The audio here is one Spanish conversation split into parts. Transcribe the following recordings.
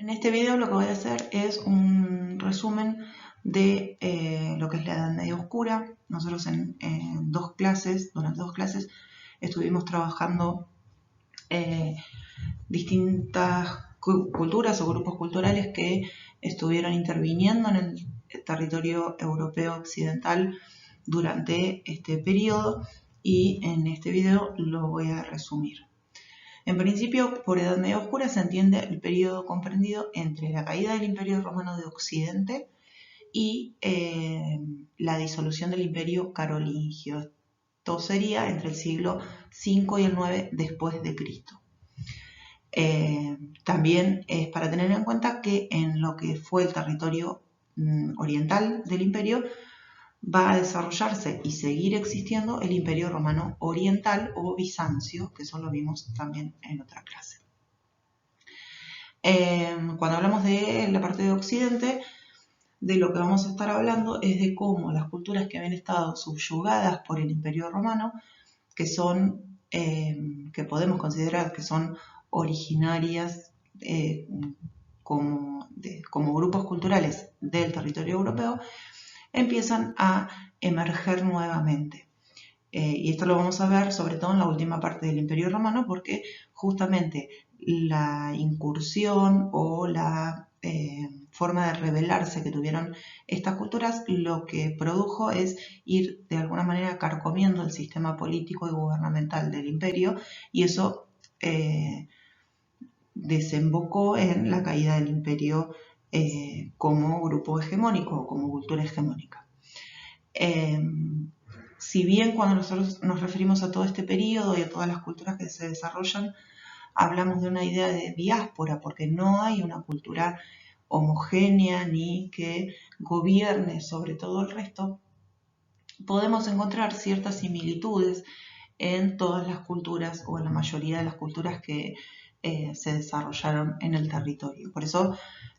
En este video lo que voy a hacer es un resumen de lo que es la Edad Media Oscura. Nosotros durante dos clases, estuvimos trabajando distintas culturas o grupos culturales que estuvieron interviniendo en el territorio europeo occidental durante este periodo, y en este video lo voy a resumir. En principio, por Edad Media Oscura se entiende el periodo comprendido entre la caída del Imperio Romano de Occidente y la disolución del Imperio Carolingio. Esto sería entre el siglo V y el IX después de Cristo. También es para tener en cuenta que en lo que fue el territorio oriental del imperio va a desarrollarse y seguir existiendo el Imperio Romano Oriental o Bizancio, que eso lo vimos también en otra clase. Cuando hablamos de la parte de Occidente, de lo que vamos a estar hablando es de cómo las culturas que habían estado subyugadas por el Imperio Romano, que podemos considerar que son originarias como grupos culturales del territorio europeo, empiezan a emerger nuevamente. Y esto lo vamos a ver sobre todo en la última parte del Imperio Romano, porque justamente la incursión o la forma de rebelarse que tuvieron estas culturas lo que produjo es ir de alguna manera carcomiendo el sistema político y gubernamental del imperio, y eso desembocó en la caída del imperio como grupo hegemónico o como cultura hegemónica. Si bien cuando nosotros nos referimos a todo este periodo y a todas las culturas que se desarrollan, hablamos de una idea de diáspora, porque no hay una cultura homogénea ni que gobierne sobre todo el resto, podemos encontrar ciertas similitudes en todas las culturas o en la mayoría de las culturas que se desarrollaron en el territorio. Por eso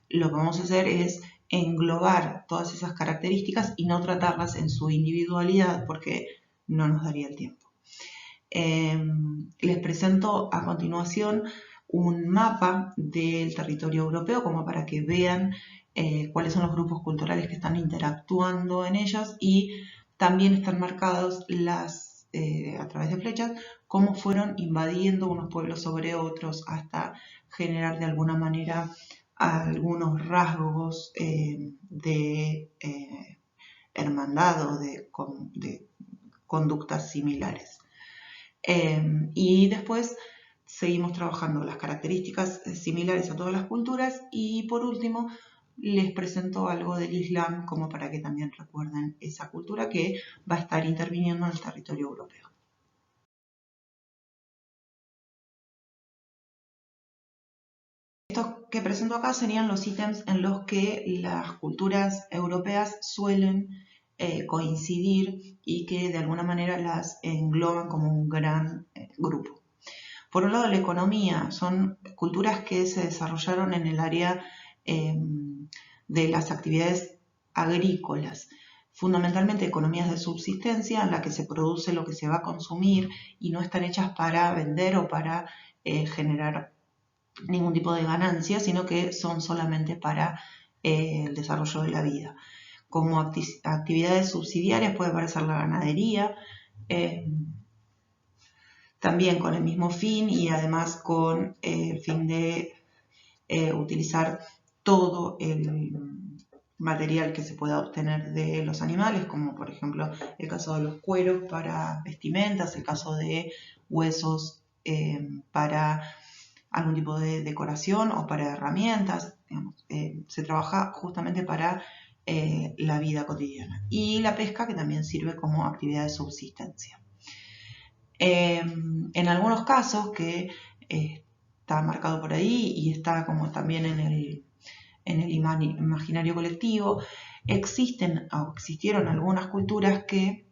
lo que vamos a hacer es englobar todas esas características y no tratarlas en su individualidad, porque no nos daría el tiempo. Les presento a continuación un mapa del territorio europeo como para que vean cuáles son los grupos culturales que están interactuando en ellos, y también están marcados a través de flechas cómo fueron invadiendo unos pueblos sobre otros hasta generar de alguna manera algunos rasgos de hermandad o de conductas similares. Y después seguimos trabajando las características similares a todas las culturas, y por último les presento algo del Islam como para que también recuerden esa cultura que va a estar interviniendo en el territorio europeo. Estos que presento acá serían los ítems en los que las culturas europeas suelen coincidir y que de alguna manera las engloban como un gran grupo. Por un lado, la economía. Son culturas que se desarrollaron en el área de las actividades agrícolas, fundamentalmente economías de subsistencia en la que se produce lo que se va a consumir y no están hechas para vender o para generar ningún tipo de ganancia, sino que son solamente para el desarrollo de la vida. Como actividades subsidiarias puede aparecer la ganadería, también con el mismo fin y además con el fin de utilizar todo el material que se pueda obtener de los animales, como por ejemplo el caso de los cueros para vestimentas, el caso de huesos para algún tipo de decoración o para herramientas. Se trabaja justamente para la vida cotidiana. Y la pesca, que también sirve como actividad de subsistencia. En algunos casos que está marcado por ahí y está como también en el imaginario colectivo, existieron algunas culturas que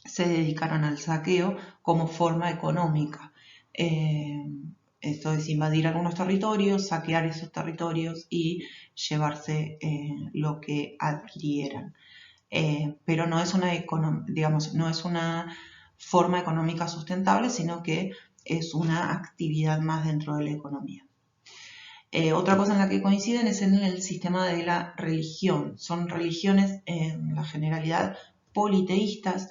se dedicaron al saqueo como forma económica. Esto es invadir algunos territorios, saquear esos territorios y llevarse lo que adquirieran. Pero no es no es una forma económica sustentable, sino que es una actividad más dentro de la economía. Otra cosa en la que coinciden es en el sistema de la religión. Son religiones en la generalidad politeístas,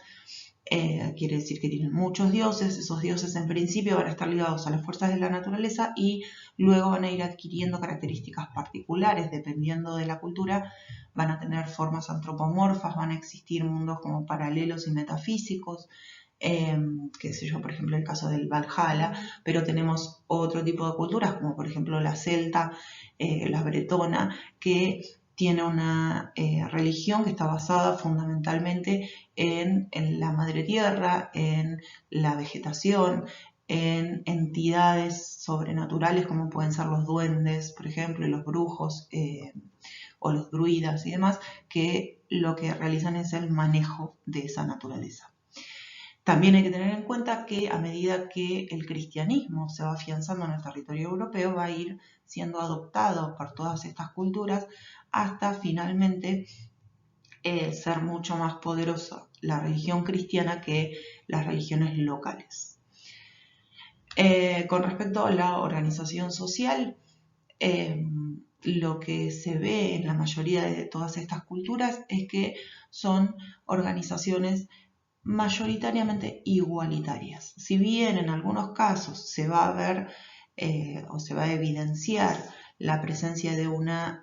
quiere decir que tienen muchos dioses. Esos dioses en principio van a estar ligados a las fuerzas de la naturaleza y luego van a ir adquiriendo características particulares dependiendo de la cultura. Van a tener formas antropomorfas, van a existir mundos como paralelos y metafísicos, qué sé yo, por ejemplo el caso del Valhalla, pero tenemos otro tipo de culturas como por ejemplo la celta, la bretona, que tiene una religión que está basada fundamentalmente en la madre tierra, en la vegetación, en entidades sobrenaturales como pueden ser los duendes, por ejemplo, y los brujos o los druidas y demás, que lo que realizan es el manejo de esa naturaleza. También hay que tener en cuenta que a medida que el cristianismo se va afianzando en el territorio europeo, va a ir siendo adoptado por todas estas culturas hasta finalmente ser mucho más poderosa la religión cristiana que las religiones locales. Con respecto a la organización social, lo que se ve en la mayoría de todas estas culturas es que son organizaciones mayoritariamente igualitarias. Si bien en algunos casos se va a ver o se va a evidenciar la presencia de una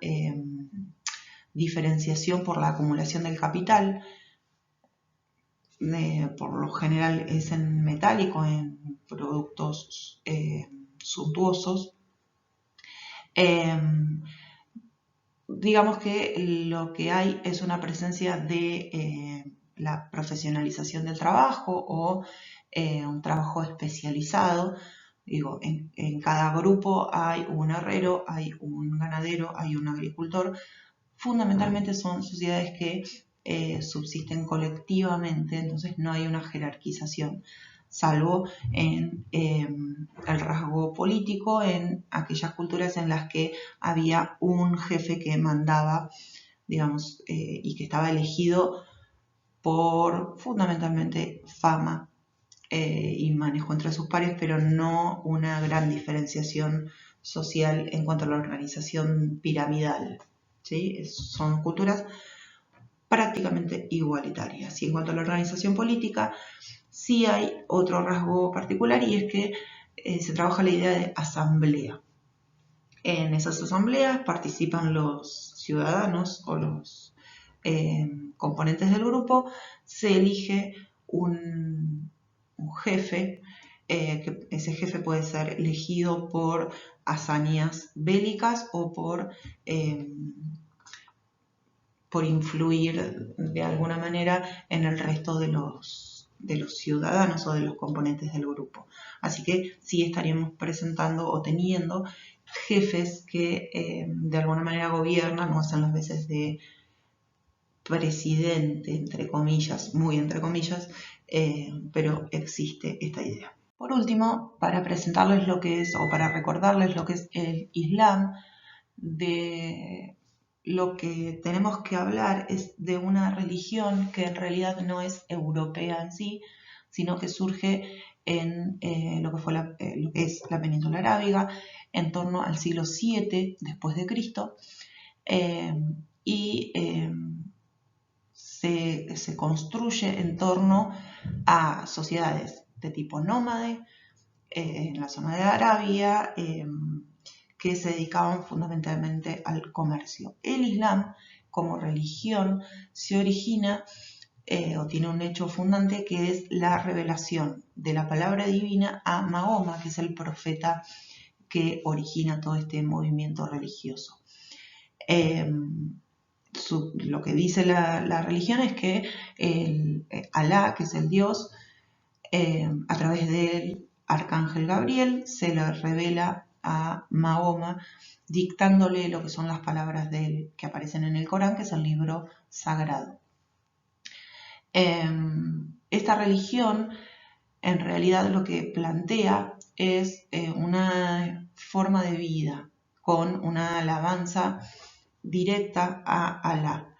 diferenciación por la acumulación del capital, por lo general es en metálico, en productos suntuosos, digamos que lo que hay es una presencia de la profesionalización del trabajo o un trabajo especializado. Digo, en cada grupo hay un herrero, hay un ganadero, hay un agricultor. Fundamentalmente son sociedades que subsisten colectivamente, entonces no hay una jerarquización, salvo en el rasgo político, en aquellas culturas en las que había un jefe que mandaba, digamos, y que estaba elegido por fundamentalmente fama y manejo entre sus pares, pero no una gran diferenciación social en cuanto a la organización piramidal. ¿Sí? Son culturas prácticamente igualitarias. Y en cuanto a la organización política, sí hay otro rasgo particular, y es que se trabaja la idea de asamblea. En esas asambleas participan los ciudadanos o los componentes del grupo. Se elige un jefe, que ese jefe puede ser elegido por hazañas bélicas o por influir de alguna manera en el resto de los ciudadanos o de los componentes del grupo. Así que sí estaríamos presentando o teniendo jefes que de alguna manera gobiernan o hacen las veces de presidente, entre comillas, muy entre comillas, pero existe esta idea. Por último, para presentarles lo que es, o para recordarles lo que es el Islam, de lo que tenemos que hablar es de una religión que en realidad no es europea en sí, sino que surge en lo que es la península arábiga en torno al siglo VII después de Cristo, y se construye en torno a sociedades de tipo nómade en la zona de Arabia, que se dedicaban fundamentalmente al comercio. El Islam, como religión, se origina o tiene un hecho fundante, que es la revelación de la palabra divina a Mahoma, que es el profeta que origina todo este movimiento religioso. Lo que dice la religión es que Alá, que es el Dios, a través del arcángel Gabriel se le revela a Mahoma, dictándole lo que son las palabras que aparecen en el Corán, que es el libro sagrado. Esta religión en realidad lo que plantea es una forma de vida con una alabanza directa a Alá.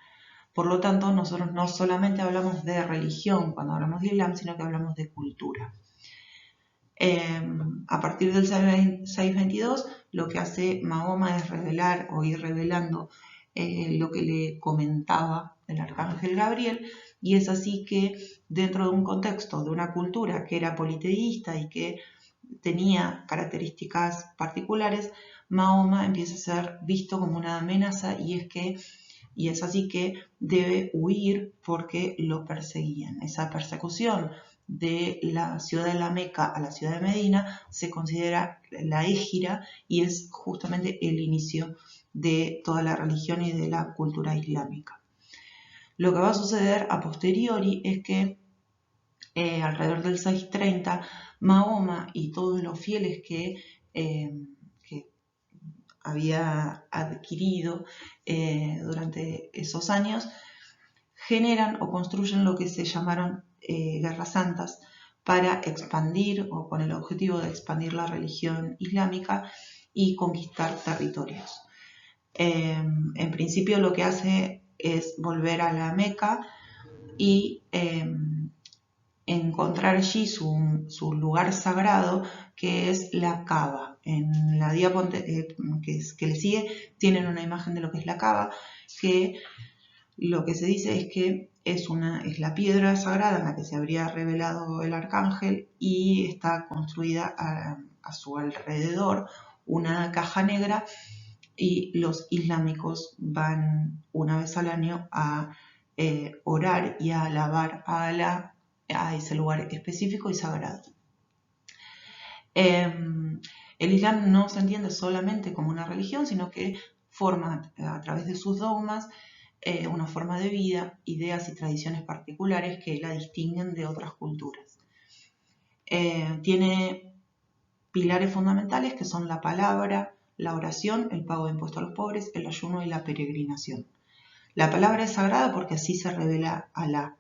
Por lo tanto, nosotros no solamente hablamos de religión cuando hablamos de Islam, sino que hablamos de cultura. A partir del 622, lo que hace Mahoma es revelar o ir revelando lo que le comentaba el arcángel Gabriel, y es así que dentro de un contexto de una cultura que era politeísta y que tenía características particulares, Mahoma empieza a ser visto como una amenaza, y es así que debe huir porque lo perseguían. Esa persecución de la ciudad de la Meca a la ciudad de Medina se considera la hégira, y es justamente el inicio de toda la religión y de la cultura islámica. Lo que va a suceder a posteriori es que alrededor del 630, Mahoma y todos los fieles que había adquirido durante esos años generan o construyen lo que se llamaron guerras santas para expandir, o con el objetivo de expandir la religión islámica y conquistar territorios. En principio lo que hace es volver a la Meca y encontrar allí su lugar sagrado, que es la Kaaba. En la diapositiva que le sigue tienen una imagen de lo que es la Kaaba, que lo que se dice es que es la piedra sagrada en la que se habría revelado el arcángel, y está construida a su alrededor una caja negra, y los islámicos van una vez al año a orar y a alabar a Alá a ese lugar específico y sagrado. El Islam no se entiende solamente como una religión, sino que forma a través de sus dogmas una forma de vida, ideas y tradiciones particulares que la distinguen de otras culturas. Tiene pilares fundamentales que son la palabra, la oración, el pago de impuestos a los pobres, el ayuno y la peregrinación. La palabra es sagrada porque así se revela Alá.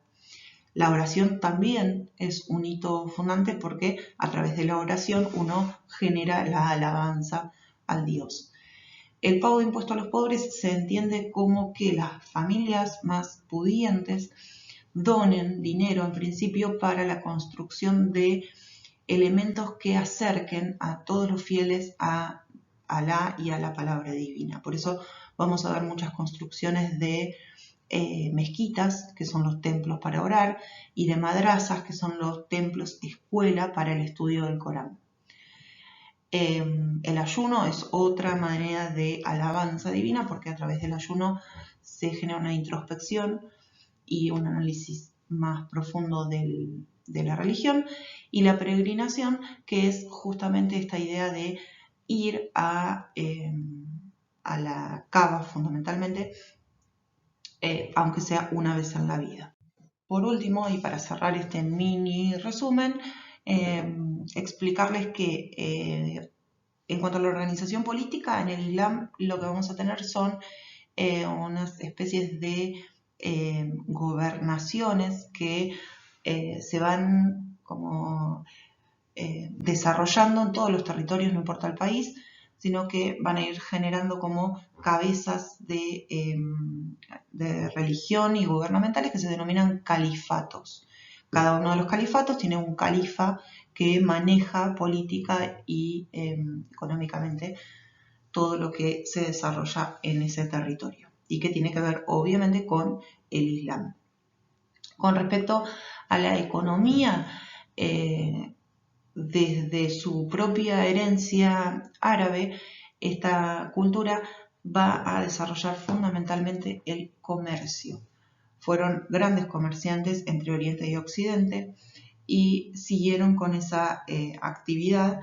La oración también es un hito fundante porque a través de la oración uno genera la alabanza al Dios. El pago de impuestos a los pobres se entiende como que las familias más pudientes donen dinero en principio para la construcción de elementos que acerquen a todos los fieles a Alá y a la palabra divina. Por eso vamos a ver muchas construcciones de mezquitas, que son los templos para orar, y de madrasas, que son los templos escuela para el estudio del Corán. El ayuno es otra manera de alabanza divina, porque a través del ayuno se genera una introspección y un análisis más profundo de la religión. Y la peregrinación, que es justamente esta idea de ir a la Kaaba fundamentalmente, aunque sea una vez en la vida. Por último, y para cerrar este mini resumen, explicarles que en cuanto a la organización política, en el Islam lo que vamos a tener son unas especies de gobernaciones que se van como desarrollando en todos los territorios, no importa el país, sino que van a ir generando como cabezas de religión y gubernamentales que se denominan califatos. Cada uno de los califatos tiene un califa que maneja política y económicamente todo lo que se desarrolla en ese territorio, y que tiene que ver obviamente con el Islam. Con respecto a la economía, desde su propia herencia árabe, esta cultura va a desarrollar fundamentalmente el comercio. Fueron grandes comerciantes entre Oriente y Occidente y siguieron con esa actividad,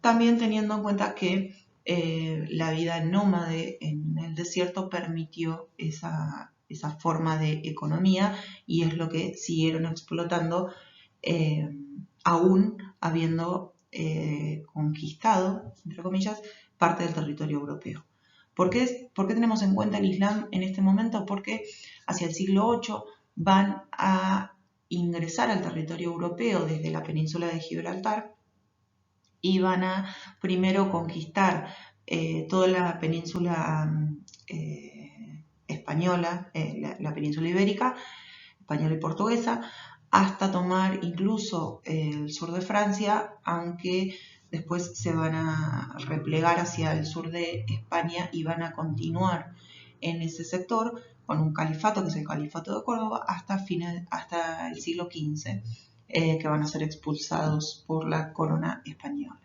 también teniendo en cuenta que la vida nómade en el desierto permitió esa forma de economía, y es lo que siguieron explotando aún habiendo conquistado, entre comillas, parte del territorio europeo. ¿Por qué tenemos en cuenta el Islam en este momento? Porque hacia el siglo VIII van a ingresar al territorio europeo desde la península de Gibraltar, y van a primero conquistar toda la península española, la península ibérica, española y portuguesa, hasta tomar incluso el sur de Francia, aunque después se van a replegar hacia el sur de España y van a continuar en ese sector con un califato, que es el califato de Córdoba, hasta el siglo XV, que van a ser expulsados por la corona española.